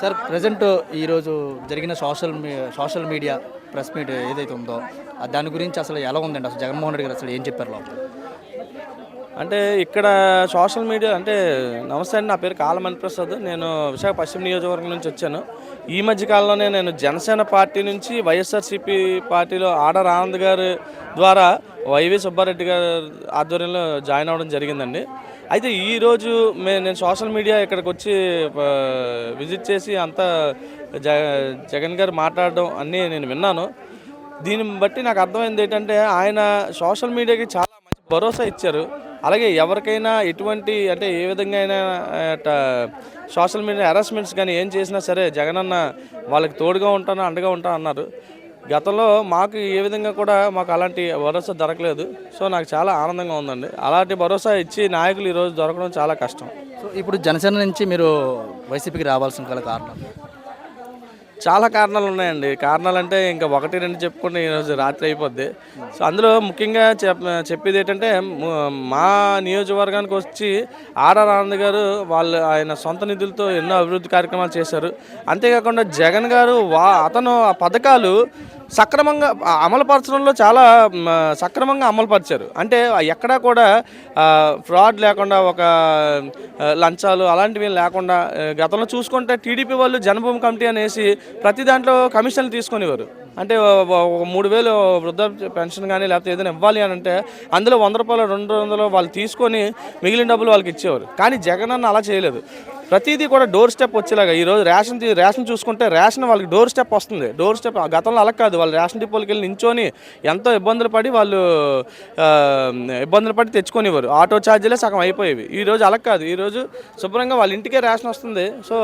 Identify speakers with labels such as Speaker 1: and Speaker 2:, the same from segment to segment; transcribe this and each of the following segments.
Speaker 1: Sir present ఈరోజు జరిగిన social media press meet ఏదైతే ఉందో దాని గురించి అసలు ఎలా ఉందండి? అసలు జగన్మోహన్ రెడ్డి గారు అసలు ఏం చెప్పారు లోపల?
Speaker 2: అంటే ఇక్కడ సోషల్ మీడియా అంటే నమస్తే అండి, నా పేరు కాలమణి ప్రసాద్. నేను విశాఖ పశ్చిమ నియోజకవర్గం నుంచి వచ్చాను. ఈ మధ్య కాలంలోనే నేను జనసేన పార్టీ నుంచి వైఎస్ఆర్సీపీ పార్టీలో ఆర్డర్ ఆనంద్ గారి ద్వారా వైవి సుబ్బారెడ్డి గారి ఆధ్వర్యంలో జాయిన్ అవ్వడం జరిగిందండి. అయితే ఈరోజు నేను సోషల్ మీడియా ఇక్కడికి వచ్చి విజిట్ చేసి అంతా జగన్ గారు మాట్లాడడం అన్నీ నేను విన్నాను. దీన్ని బట్టి నాకు అర్థమైంది ఏంటంటే ఆయన సోషల్ మీడియాకి చాలా మంచి భరోసా ఇచ్చారు. అలాగే ఎవరికైనా ఎటువంటి అంటే ఏ విధంగా అయినా సోషల్ మీడియా హెరాస్మెంట్స్ కానీ ఏం చేసినా సరే జగనన్న వాళ్ళకి తోడుగా ఉంటాను, అండగా ఉంటాను అన్నారు. గతంలో మాకు ఏ విధంగా కూడా మాకు అలాంటి భరోసా దొరకలేదు. సో నాకు చాలా ఆనందంగా ఉందండి. అలాంటి భరోసా ఇచ్చి నాయకులు ఈరోజు దొరకడం చాలా కష్టం.
Speaker 1: సో ఇప్పుడు జనసేన నుంచి మీరు వైసీపీకి రావాల్సిన కారణం?
Speaker 2: చాలా కారణాలు ఉన్నాయండి. కారణాలు అంటే ఇంకా ఒకటి రెండు చెప్పుకుంటే ఈరోజు రాత్రి అయిపోద్ది. సో అందులో ముఖ్యంగా చెప్పేది ఏంటంటే మా నియోజకవర్గానికి వచ్చి ఆర్ఆర్ ఆనంద్ గారు ఆయన సొంత నిధులతో ఎన్నో అభివృద్ధి కార్యక్రమాలు చేశారు. అంతేకాకుండా జగన్ గారు అతను ఆ పథకాలు సక్రమంగా అమలుపరచడంలో చాలా సక్రమంగా అమలుపరిచారు. అంటే ఎక్కడా కూడా ఫ్రాడ్ లేకుండా ఒక లంచాలు అలాంటివి లేకుండా గతంలో చూసుకుంటే టీడీపీ వాళ్ళు జన్మభూమి కమిటీ అనేసి ప్రతి దాంట్లో కమిషన్లు తీసుకునేవారు. అంటే 3,000 వృద్ధ పెన్షన్ కానీ లేకపోతే ఏదైనా ఇవ్వాలి అని అంటే అందులో 100 రూపాయలు 200 వాళ్ళు తీసుకొని మిగిలిన డబ్బులు వాళ్ళకి ఇచ్చేవారు. కానీ జగన్ అన్న అలా చేయలేదు. ప్రతిదీ కూడా డోర్ స్టెప్ వచ్చేలాగా ఈరోజు రేషన్ చూసుకుంటే రేషన్ వాళ్ళకి డోర్ స్టెప్ వస్తుంది. డోర్ స్టెప్ గతంలో అలా కాదు. వాళ్ళు రేషన్ డిపోలకి వెళ్ళి నించొని ఎంతో ఇబ్బందులు పడి తెచ్చుకొనివ్వరు. ఆటో ఛార్జీలే సగం అయిపోయేవి. ఈరోజు అలా కాదు. ఈరోజు శుభ్రంగా వాళ్ళ ఇంటికే రేషన్ వస్తుంది. సో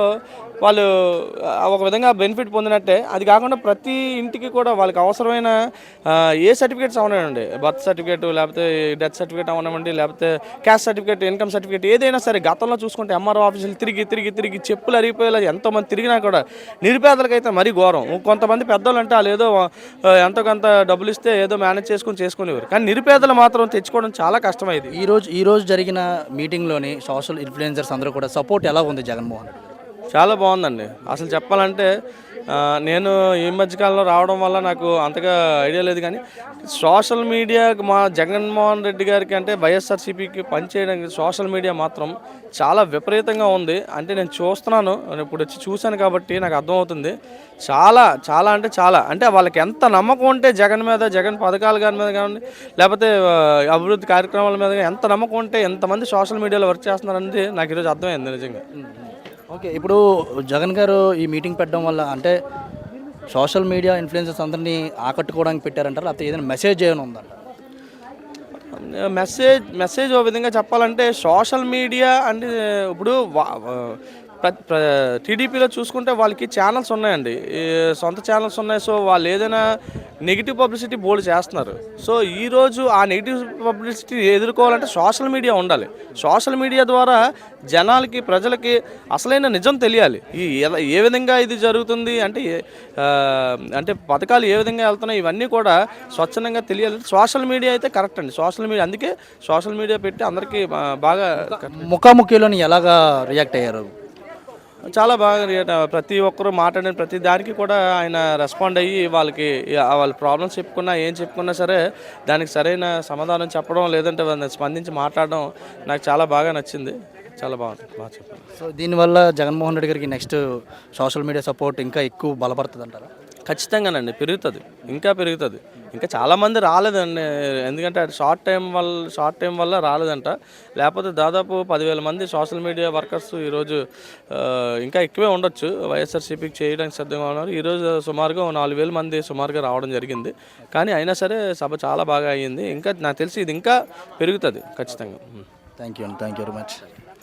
Speaker 2: వాళ్ళు ఒక విధంగా బెనిఫిట్ పొందినట్టే. అది కాకుండా ప్రతి ఇంటికి కూడా వాళ్ళకి అవసరమైన ఏ సర్టిఫికేట్స్ అవనండి, బర్త్ సర్టిఫికేట్ లేకపోతే డెత్ సర్టిఫికేట్ అవనివ్వండి, లేకపోతే క్యాస్ట్ సర్టిఫికేట్, ఇన్కమ్ సర్టిఫికేట్ ఏదైనా సరే గతంలో చూసుకుంటే ఎంఆర్ఓ ఆఫీసులు తిరిగి చెప్పులు అరిగిపోయేలా ఎంతోమంది తిరిగినా కూడా నిరుపేదలకైతే మరీ ఘోరం. కొంతమంది పెద్దోళ్ళు అంటే వాళ్ళు ఏదో ఎంతో కొంత డబ్బులు ఇస్తే ఏదో మేనేజ్ చేసుకునేవారు. కానీ నిరుపేదలు మాత్రం తెచ్చుకోవడం చాలా కష్టమైంది.
Speaker 1: ఈరోజు జరిగిన మీటింగ్లోని సోషల్ ఇన్ఫ్లుయెన్సర్స్ అందరూ కూడా సపోర్ట్ ఎలా ఉంది జగన్మోహన్ రెడ్డి?
Speaker 2: చాలా బాగుందండి. అసలు చెప్పాలంటే నేను ఈ మధ్యకాలంలో రావడం వల్ల నాకు అంతగా ఐడియా లేదు. కానీ సోషల్ మీడియా మా జగన్మోహన్ రెడ్డి గారికి అంటే వైఎస్ఆర్సీపీకి పనిచేయడానికి సోషల్ మీడియా మాత్రం చాలా విపరీతంగా ఉంది. అంటే నేను చూస్తున్నాను, ఇప్పుడు వచ్చి చూశాను కాబట్టి నాకు అర్థమవుతుంది. చాలా చాలా అంటే చాలా అంటే వాళ్ళకి ఎంత నమ్మకం ఉంటే జగన్ మీద, జగన్ పథకాల మీద కానీ లేకపోతే అభివృద్ధి కార్యక్రమాల మీద ఎంత నమ్మకం ఉంటే ఎంతమంది సోషల్ మీడియాలో వర్క్ చేస్తున్నారనేది నాకు ఈరోజు అర్థమైంది నిజంగా.
Speaker 1: ఓకే, ఇప్పుడు జగన్ గారు ఈ మీటింగ్ పెట్టడం వల్ల అంటే సోషల్ మీడియా ఇన్ఫ్లుయెన్సర్స్ అందరినీ ఆకట్టుకోవడానికి పెట్టారంటారు, లేకపోతే ఏదైనా మెసేజ్ ఏమైనా ఉందంట?
Speaker 2: మెసేజ్ ఓ విధంగా చెప్పాలంటే సోషల్ మీడియా అంటే ఇప్పుడు టీడీపీలో చూసుకుంటే వాళ్ళకి ఛానల్స్ ఉన్నాయండి, సొంత ఛానల్స్ ఉన్నాయి. సో వాళ్ళు ఏదైనా నెగిటివ్ పబ్లిసిటీ బోల్డ్ చేస్తున్నారు. సో ఈరోజు ఆ నెగిటివ్ పబ్లిసిటీ ఎదుర్కోవాలంటే సోషల్ మీడియా ఉండాలి. సోషల్ మీడియా ద్వారా జనాలకి, ప్రజలకి అసలైన నిజం తెలియాలి. ఏ విధంగా ఇది జరుగుతుంది అంటే పథకాలు ఏ విధంగా వెళ్తున్నాయి ఇవన్నీ కూడా స్వచ్ఛందంగా తెలియాలి. సోషల్ మీడియా అయితే కరెక్ట్ అండి. సోషల్ మీడియా అందుకే సోషల్ మీడియా పెట్టి అందరికీ బాగా
Speaker 1: ముఖాముఖిలోని ఎలాగా రియాక్ట్ అయ్యారు?
Speaker 2: చాలా బాగా ప్రతి ఒక్కరు మాట్లాడిన ప్రతి దానికి కూడా ఆయన రెస్పాండ్ అయ్యి వాళ్ళ ప్రాబ్లమ్స్ ఏం చెప్పుకున్నా సరే దానికి సరైన సమాధానం చెప్పడం, లేదంటే వాళ్ళని స్పందించి మాట్లాడడం నాకు చాలా బాగా నచ్చింది. చాలా బాగుంటుంది, బాగా చెప్పాను.
Speaker 1: సో దీనివల్ల జగన్మోహన్ రెడ్డి గారికి నెక్స్ట్ సోషల్ మీడియా సపోర్ట్ ఇంకా ఎక్కువ బలపడుతుంది అంటారా?
Speaker 2: ఖచ్చితంగానండి, పెరుగుతుంది, ఇంకా పెరుగుతుంది. ఇంకా చాలామంది రాలేదండి, ఎందుకంటే షార్ట్ టైం వల్ల రాలేదంట. లేకపోతే దాదాపు 10,000 మంది సోషల్ మీడియా వర్కర్స్ ఈరోజు ఇంకా ఎక్కువే ఉండొచ్చు వైఎస్ఆర్సీపీకి చేయడానికి సిద్ధంగా ఉన్నారు. ఈరోజు సుమారుగా 4,000 మంది సుమారుగా రావడం జరిగింది. కానీ అయినా సరే సభ చాలా బాగా అయ్యింది. ఇంకా నాకు తెలిసి ఇది ఇంకా పెరుగుతుంది ఖచ్చితంగా.
Speaker 1: Thank you very much.